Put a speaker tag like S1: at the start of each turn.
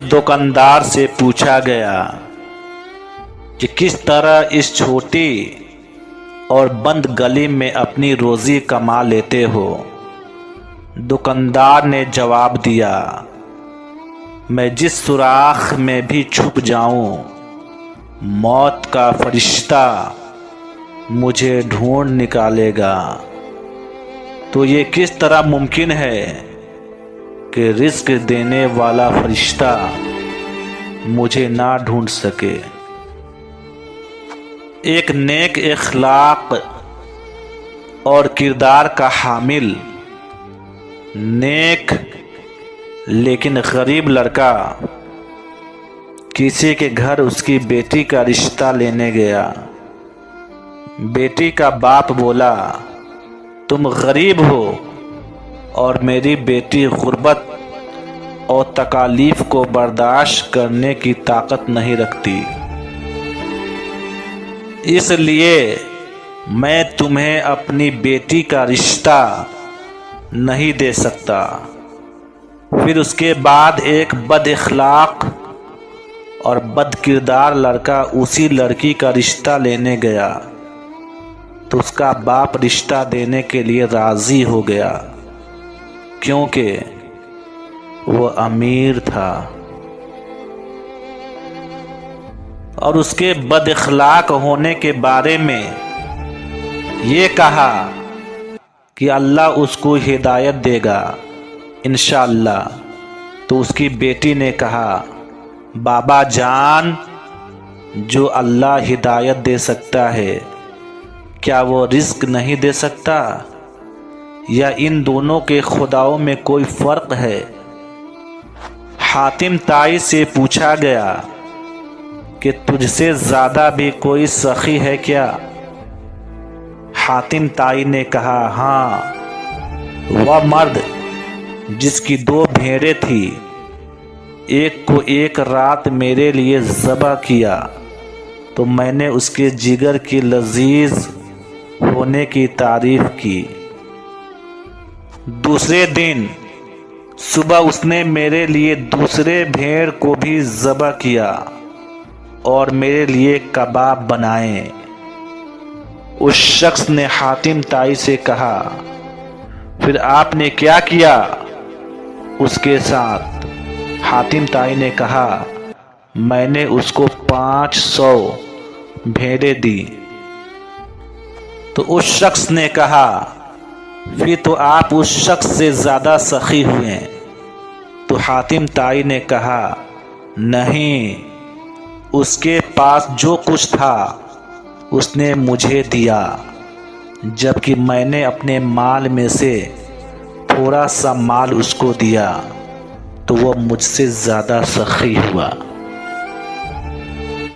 S1: दुकानदार से पूछा गया कि किस तरह इस छोटी और बंद गली में अपनी रोजी कमा लेते हो। दुकानदार ने जवाब दिया, मैं जिस सुराख में भी छुप जाऊं, मौत का फरिश्ता मुझे ढूंढ निकालेगा। तो ये किस तरह मुमकिन है कि रिस्क देने वाला फरिश्ता मुझे ना ढूंढ सके। एक नेक इखलाक और किरदार का हामिल, नेक लेकिन गरीब लड़का किसी के घर उसकी बेटी का रिश्ता लेने गया। बेटी का बाप बोला, तुम गरीब हो और मेरी बेटी गुर्बत और तकालीफ को बर्दाश्त करने की ताकत नहीं रखती, इसलिए मैं तुम्हें अपनी बेटी का रिश्ता नहीं दे सकता। फिर उसके बाद एक बद इखलाक और बद किरदार लड़का उसी लड़की का रिश्ता लेने गया, तो उसका बाप रिश्ता देने के लिए राज़ी हो गया, क्योंकि वो अमीर था। और उसके बद इखलाक होने के बारे में ये कहा कि अल्लाह उसको हिदायत देगा इंशाअल्लाह। तो उसकी बेटी ने कहा, बाबा जान, जो अल्लाह हिदायत दे सकता है, क्या वो रिस्क नहीं दे सकता? या इन दोनों के खुदाओं में कोई फ़र्क है? हातिम ताई से पूछा गया कि तुझसे ज़्यादा भी कोई सखी है क्या? हातिम ताई ने कहा, हाँ, वह मर्द जिसकी 2 भेड़ें थी, एक को एक रात मेरे लिए ज़बह किया, तो मैंने उसके जिगर की लजीज होने की तारीफ की। दूसरे दिन सुबह उसने मेरे लिए दूसरे भेड़ को भी ज़बह किया और मेरे लिए कबाब बनाए। उस शख्स ने हातिम ताई से कहा, फिर आपने क्या किया उसके साथ? हातिम ताई ने कहा, मैंने उसको 500 भेड़ें दी। तो उस शख्स ने कहा, फिर तो आप उस शख्स से ज़्यादा सखी हुए। तो हातिम ताई ने कहा, नहीं, उसके पास जो कुछ था उसने मुझे दिया, जबकि मैंने अपने माल में से थोड़ा सा माल उसको दिया, तो वह मुझसे ज़्यादा सखी हुआ।